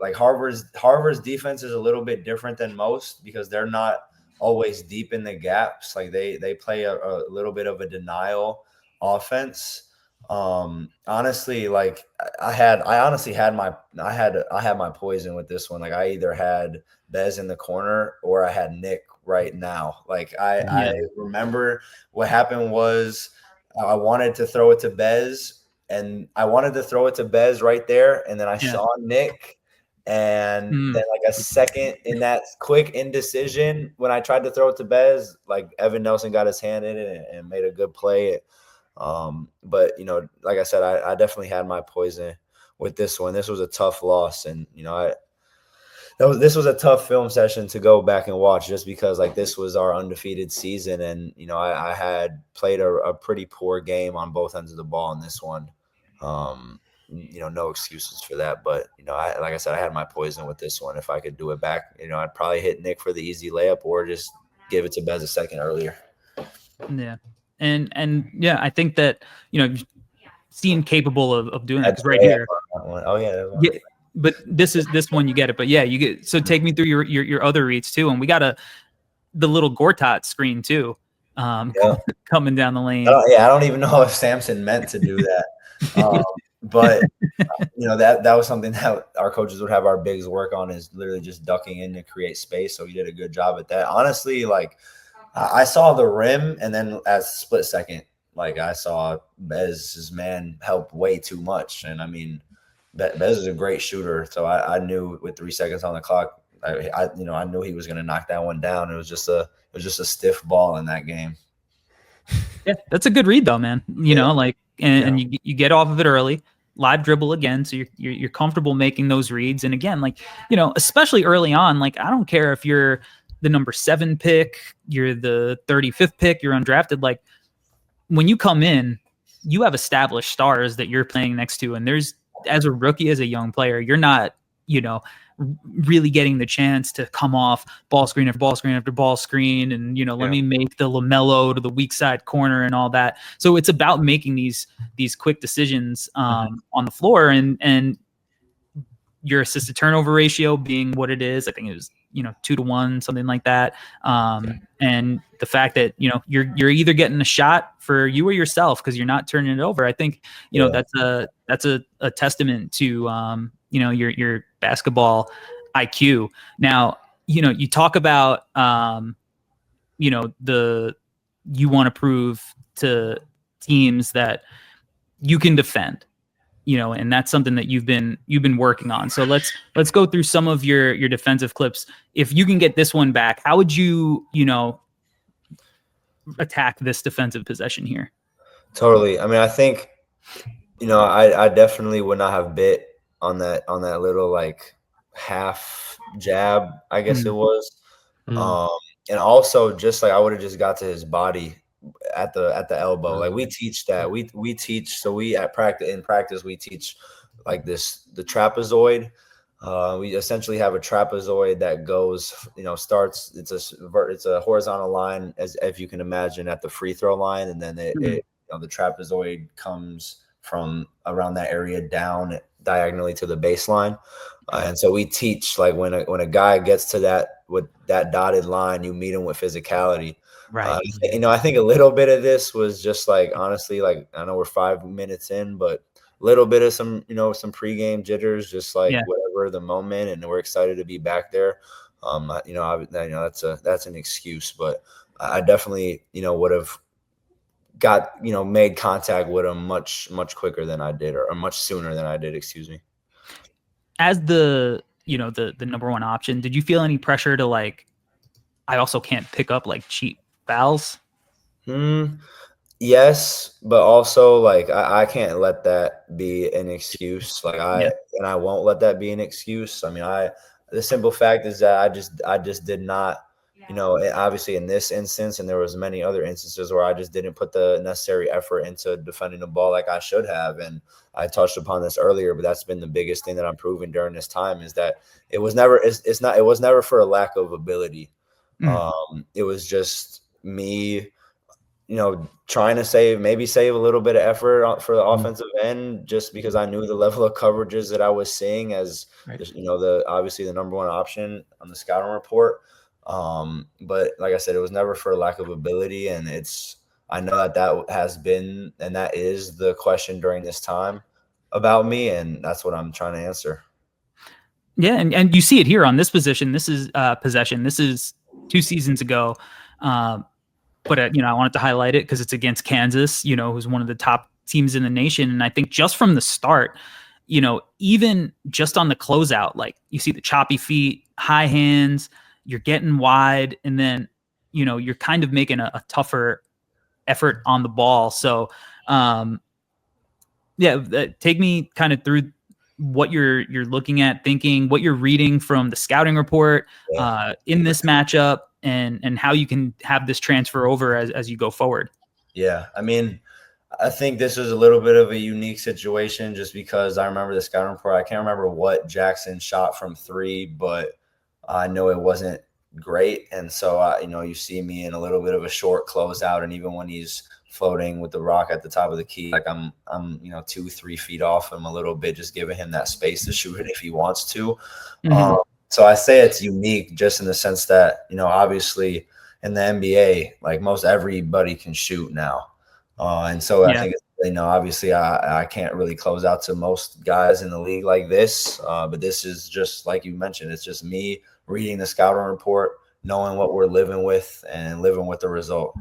Like Harvard's defense is a little bit different than most, because they're not always deep in the gaps. Like they play a little bit of a denial offense. Honestly, like I honestly had my poison with this one. Like, I either had Bez in the corner or I had Nick right now. Like I remember what happened was I wanted to throw it to Bez, and I wanted to throw it to Bez right there. And then I saw Nick, and then like a second in that quick indecision, when I tried to throw it to Bez, like Evan Nelson got his hand in it and made a good play. But like I said, I definitely had my poison with this one. This was a tough loss, and this was a tough film session to go back and watch, just because like this was our undefeated season, and I had played a pretty poor game on both ends of the ball in this one. No excuses for that, but like I said, I had my poison with this one. If I could do it back, I'd probably hit Nick for the easy layup, or just give it to Bez a second earlier. Yeah. And yeah, I think that, seeing capable of doing that right here. Oh yeah. But this one, you get it. But yeah, you get, so take me through your other reads too. And we got the little Gortat screen too, coming down the lane. I don't even know if Samson meant to do that. But that was something that our coaches would have our bigs work on, is literally just ducking in to create space. So he did a good job at that. Honestly, like, I saw the rim, and then as a split second, like, I saw Bez's man help way too much. And I mean, Bez is a great shooter, so I knew with 3 seconds on the clock, I knew he was going to knock that one down. It was just a stiff ball in that game. Yeah, that's a good read though, man. And you get off of it early, live dribble again, so you're comfortable making those reads. And again, like, especially early on, like, I don't care if you're the number 7 pick, you're the 35th pick, you're undrafted. Like, when you come in, you have established stars that you're playing next to, and as a rookie, as a young player, you're not, really getting the chance to come off ball screen after ball screen after ball screen, and let me make the LaMelo to the weak side corner and all that. So it's about making these quick decisions on the floor, and your assist to turnover ratio being what it is. I think it was 2-1, something like that. And the fact that you're either getting a shot for you or yourself because you're not turning it over. I think that's a testament to your basketball IQ. Now you talk about the you want to prove to teams that you can defend, and that's something that you've been working on. So let's go through some of your defensive clips. If you can get this one back, how would you attack this defensive possession here? Totally. I mean, I think, I definitely would not have bit on that little like half jab, I guess it was. And also just like I would have just got to his body at the elbow. Like we teach that. We teach, so we in practice we teach like the trapezoid. We essentially have a trapezoid that goes, starts, it's a horizontal line, as if you can imagine, at the free throw line, and then the trapezoid comes from around that area down diagonally to the baseline. And so we teach, like, when a guy gets to that, with that dotted line, you meet him with physicality. Right. I think a little bit of this was just like, honestly, like, I know we're 5 minutes in, but a little bit of some pregame jitters, just like whatever the moment, and we're excited to be back there. That's an excuse, but I definitely, would have got, made contact with him much quicker than I did, or much sooner than I did, excuse me. As the number one option, did you feel any pressure to, like, I also can't pick up like cheap fouls? Yes, but also, like, I can't let that be an excuse. Like, I won't let that be an excuse. I mean, the simple fact is that I just did not, obviously in this instance, and there was many other instances where I just didn't put the necessary effort into defending the ball like I should have. And I touched upon this earlier, but that's been the biggest thing that I'm proving during this time, is that it was never for a lack of ability. It was just me, trying to save a little bit of effort for the offensive end, just because I knew the level of coverages that I was seeing as, obviously the number one option on the scouting report. But like I said, it was never for a lack of ability. And I know that has been, and that is the question during this time about me. And that's what I'm trying to answer. Yeah. And you see it here on this position. This is possession. This is 2 seasons ago. But I wanted to highlight it because it's against Kansas, who's one of the top teams in the nation. And I think just from the start, even just on the closeout, like, you see the choppy feet, high hands, you're getting wide, and then, you're kind of making a tougher effort on the ball. So, take me kind of through what you're looking at, thinking, what you're reading from the scouting report in this matchup, and how you can have this transfer over as you go forward. Yeah, I mean, I think this is a little bit of a unique situation, just because I remember the scouting report. I can't remember what Jackson shot from 3, but I know it wasn't great. And so, you see me in a little bit of a short closeout, and even when he's floating with the rock at the top of the key, like I'm 2-3 feet off him a little bit, just giving him that space to shoot it if he wants to. So I say it's unique just in the sense that, obviously in the NBA, like, most everybody can shoot now. And so I think, obviously I can't really close out to most guys in the league like this. But this is just, like you mentioned, it's just me reading the scouting report, knowing what we're living with, and living with the result.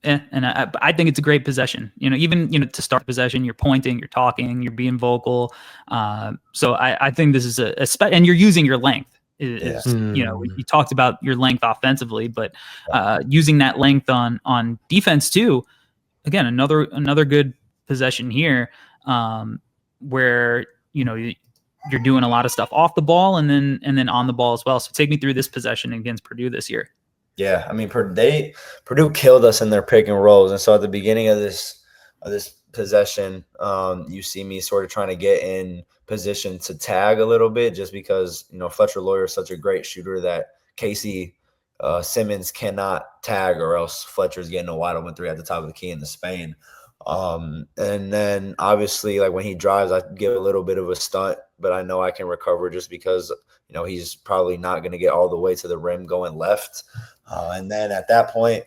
Yeah, and I think it's a great possession. Even to start possession, you're pointing, you're talking, you're being vocal. So I think this is and you're using your length. You talked about your length offensively, but using that length on defense too. Again, another good possession here, where you're doing a lot of stuff off the ball and then on the ball as well. So take me through this possession against Purdue this year. Yeah, I mean, Purdue killed us in their pick and rolls, and so at the beginning of this possession, you see me sort of trying to get in position to tag a little bit, just because Fletcher Loyer is such a great shooter that Casey Simmons cannot tag, or else Fletcher's getting a wide open 3 at the top of the key in the Spain. And then obviously, like, when he drives, I give a little bit of a stunt, but I know I can recover, just because he's probably not going to get all the way to the rim going left. And then at that point,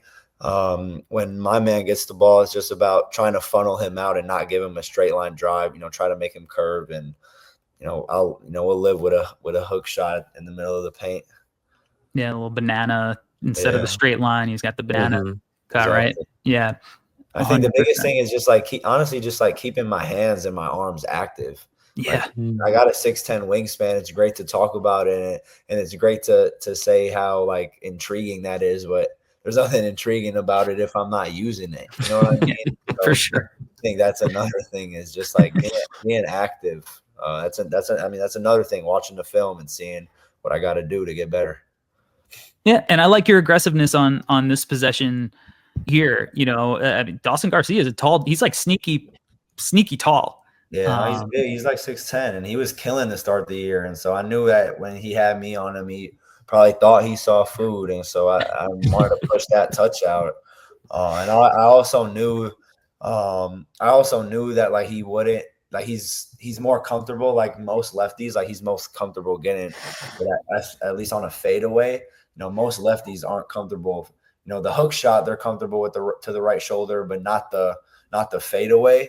when my man gets the ball, it's just about trying to funnel him out and not give him a straight line drive. Try to make him curve, and we'll live with a hook shot in the middle of the paint. Yeah, a little banana instead of the straight line. He's got the banana Got right. Yeah. I think the biggest thing is just like honestly just like keeping my hands and my arms active. Yeah. Like, I got a 6'10" wingspan. It's great to talk about it, and it's great to say how like intriguing that is, but there's nothing intriguing about it if I'm not using it. You know what I mean? For sure. I think that's another thing is just like being active. That's another thing, watching the film and seeing what I got to do to get better. Yeah, and I like your aggressiveness on this possession here. I mean, Dawson Garcia is he's like sneaky tall. Yeah, he's big. He's like 6'10", and he was killing to start the year. And so I knew that when he had me on him, he probably thought he saw food, and so I wanted to push that touch out. And I also knew that like he wouldn't like he's more comfortable like most lefties. Like he's most comfortable getting at least on a fadeaway. Most lefties aren't comfortable. The hook shot they're comfortable with to the right shoulder, but not the fadeaway.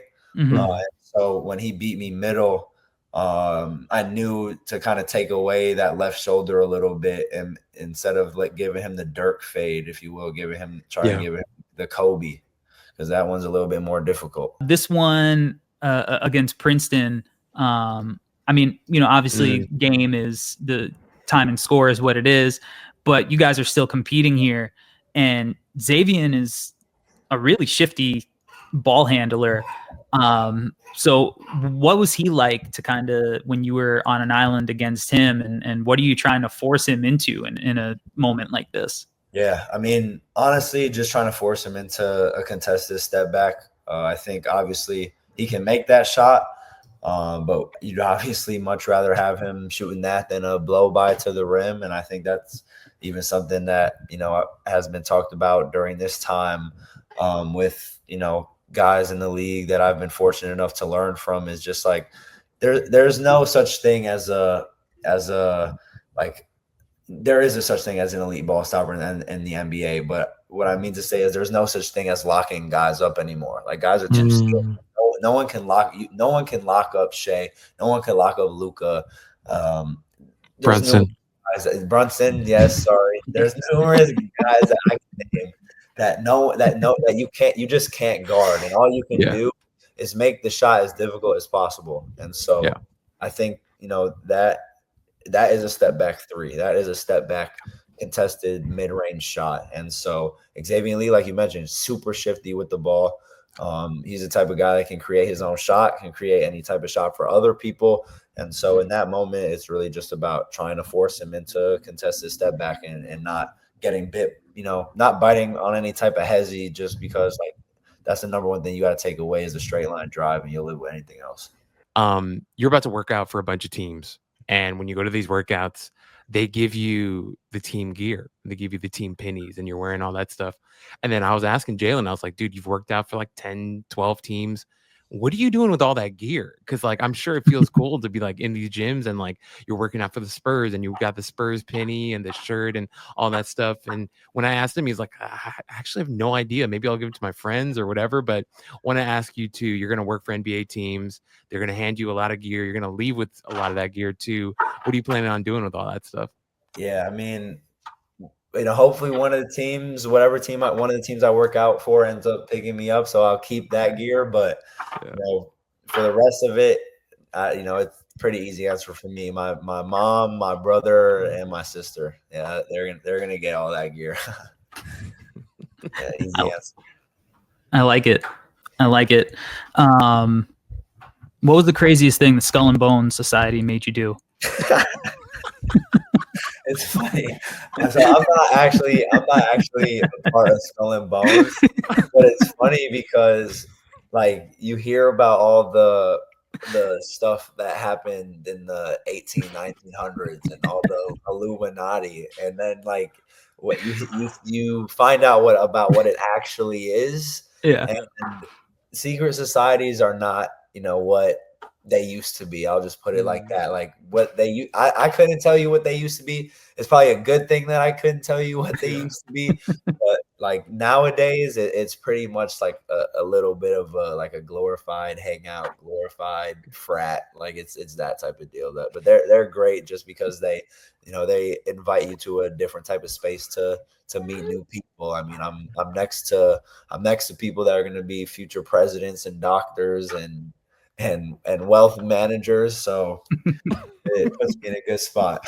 So when he beat me middle, I knew to kind of take away that left shoulder a little bit, and instead of like giving him the Dirk fade, if you will, try to give him the Kobe, because that one's a little bit more difficult. This one against Princeton, I mean, obviously game is the time and score is what it is, but you guys are still competing here, and Xavier is a really shifty ball handler. So what was he like to kind of when you were on an island against him, and what are you trying to force him into in a moment like this? Yeah, I mean, honestly, just trying to force him into a contested step back. I think obviously he can make that shot, but you'd obviously much rather have him shooting that than a blow by to the rim. And I think that's even something that, has been talked about during this time with, guys in the league that I've been fortunate enough to learn from, is just like there's no such thing as a like there is a such thing as an elite ball stopper in the NBA, but what I mean to say is there's no such thing as locking guys up anymore. Like guys are too skilled. No one can lock you. No one can lock up Shea. No one can lock up Luka. Brunson. Yes, sorry. There's numerous guys that I can name that you just can't guard, and all you can do is make the shot as difficult as possible. And so I think that is a step back three. That is a step back contested mid-range shot. And so Xavier Lee, like you mentioned, super shifty with the ball. He's the type of guy that can create his own shot, can create any type of shot for other people. And so in that moment, it's really just about trying to force him into a contested step back and not getting bit, not biting on any type of hezzy, just because like that's the number one thing you got to take away is the straight line drive, and you'll live with anything else. You're about to work out for a bunch of teams. And when you go to these workouts, they give you the team gear. They give you the team pennies, and you're wearing all that stuff. And then I was asking Jalen, I was like, dude, you've worked out for like 10, 12 teams. What are you doing with all that gear? Because like I'm sure it feels cool to be like in these gyms and like you're working out for the Spurs and you've got the Spurs penny and the shirt and all that stuff. And when I asked him, he's like, I actually have no idea. Maybe I'll give it to my friends or whatever. But want to ask you too, you're going to work for NBA teams. They're going to hand you a lot of gear. You're going to leave with a lot of that gear too. What are you planning on doing with all that stuff? Yeah, I mean, hopefully one of the teams I work out for ends up picking me up, so I'll keep that gear. But for the rest of it, it's pretty easy answer for me. My mom, my brother, and my sister. Yeah, they're gonna get all that gear. Easy answer. I like it. What was the craziest thing the Skull and Bones Society made you do? It's funny. So I'm not actually a part of Skull and Bones, but it's funny because like you hear about all the stuff that happened in the 1900s and all the Illuminati, and then like what you find out what it actually is. Yeah. And secret societies are not, what they used to be. I'll just put it like that. Like what I couldn't tell you what they used to be. It's probably a good thing that I couldn't tell you what they used to be. But like nowadays it's pretty much like a little bit of like a glorified hangout, glorified frat. Like it's that type of deal. But they're great just because they, they invite you to a different type of space to meet new people. I mean, I'm next to people that are going to be future presidents and doctors and wealth managers. So it puts me in a good spot.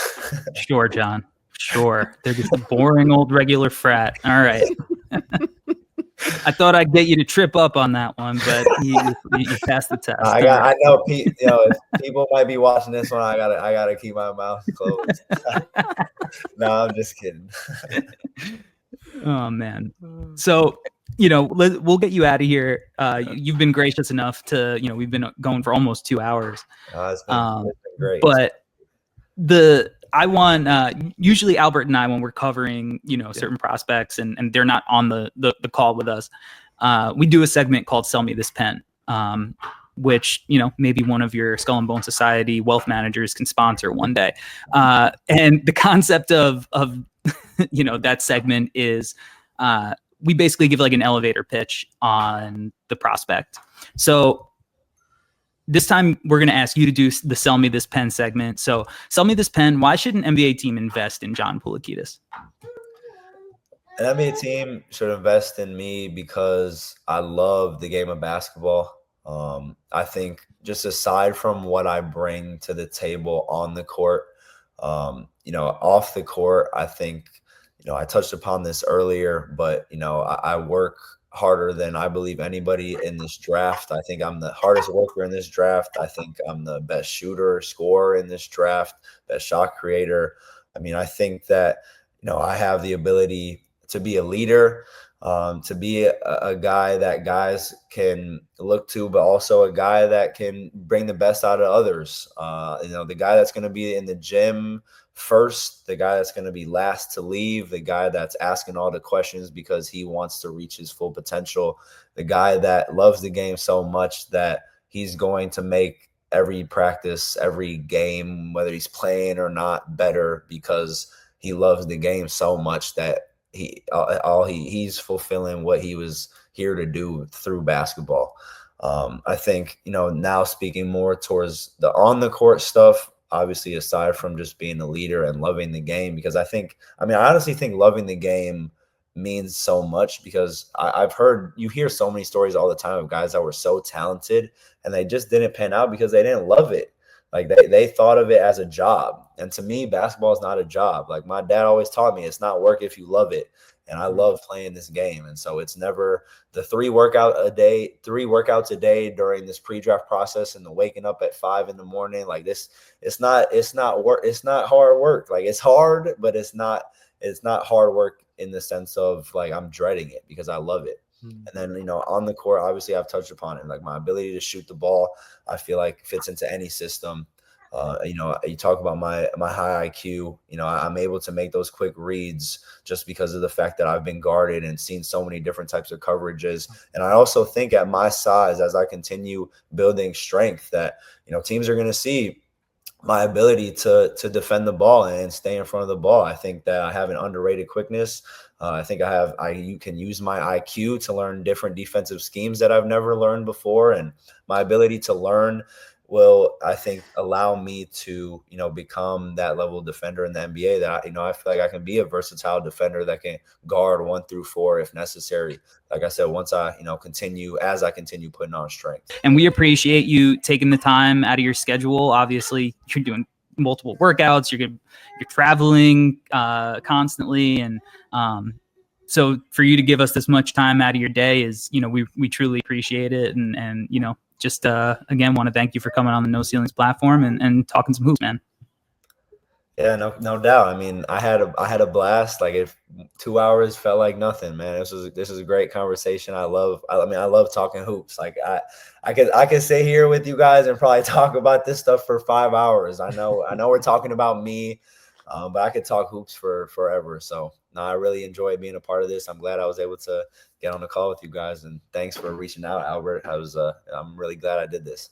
Sure, John. Sure. They're just a boring old regular frat. All right. I thought I'd get you to trip up on that one, but you passed the test. I know, if people might be watching this one, I gotta keep my mouth closed. No, I'm just kidding. Oh man. So, we'll get you out of here. You've been gracious enough to, we've been going for almost 2 hours. It's been great. But I want usually Albert and I, when we're covering certain prospects and they're not on the call with us, we do a segment called "Sell Me This Pen," which maybe one of your Skull and Bone Society wealth managers can sponsor one day. And the concept of that segment is we basically give like an elevator pitch on the prospect. So this time, we're going to ask you to do the Sell Me This Pen segment. So sell me this pen. Why should an NBA team invest in John Poulakidas? An NBA team should invest in me because I love the game of basketball. I think just aside from what I bring to the table on the court, off the court, I think, I touched upon this earlier, but, I work harder than I believe anybody in this draft. I think I'm the hardest worker in this draft. I think I'm the best shooter, scorer in this draft, best shot creator. I mean, I think that, I have the ability to be a leader, to be a guy that guys can look to, but also a guy that can bring the best out of others. The guy that's going to be in the gym first, the guy that's going to be last to leave, the guy that's asking all the questions because he wants to reach his full potential, the guy that loves the game so much that he's going to make every practice, every game, whether he's playing or not, better because he loves the game so much that he's fulfilling what he was here to do through basketball. I think, now speaking more towards the on the court stuff, obviously aside from just being a leader and loving the game, because I honestly think loving the game means so much because you hear so many stories all the time of guys that were so talented and they just didn't pan out because they didn't love it. Like they thought of it as a job. And to me, basketball is not a job. Like my dad always taught me, it's not work if you love it. And I love playing this game. And so it's never the 3 workouts a day during this pre-draft process and the waking up at 5 in the morning. Like this, it's not work. It's not hard work. Like it's hard, but it's not hard work in the sense of like, I'm dreading it because I love it. And then, on the court, obviously I've touched upon it. Like my ability to shoot the ball, I feel like fits into any system. You talk about my high IQ, I'm able to make those quick reads just because of the fact that I've been guarded and seen so many different types of coverages. And I also think at my size, as I continue building strength, that, teams are going to see my ability to defend the ball and stay in front of the ball. I think that I have an underrated quickness. I think you can use my IQ to learn different defensive schemes that I've never learned before. And my ability to learn will, I think, allow me to, become that level of defender in the NBA that, I feel like I can be a versatile defender that can guard 1 through 4 if necessary. Like I said, once I continue putting on strength. And we appreciate you taking the time out of your schedule. Obviously, you're doing multiple workouts. You're traveling constantly, and so for you to give us this much time out of your day is, we truly appreciate it. And just again, want to thank you for coming on the No Ceilings platform and talking some hoops, man. Yeah, no doubt. I mean, I had a blast. Like if 2 hours felt like nothing, man. This is a great conversation. I love talking hoops. Like I could sit here with you guys and probably talk about this stuff for 5 hours. I know we're talking about me, but I could talk hoops for forever. So no, I really enjoyed being a part of this. I'm glad I was able to get on the call with you guys, and thanks for reaching out, Albert. I'm really glad I did this.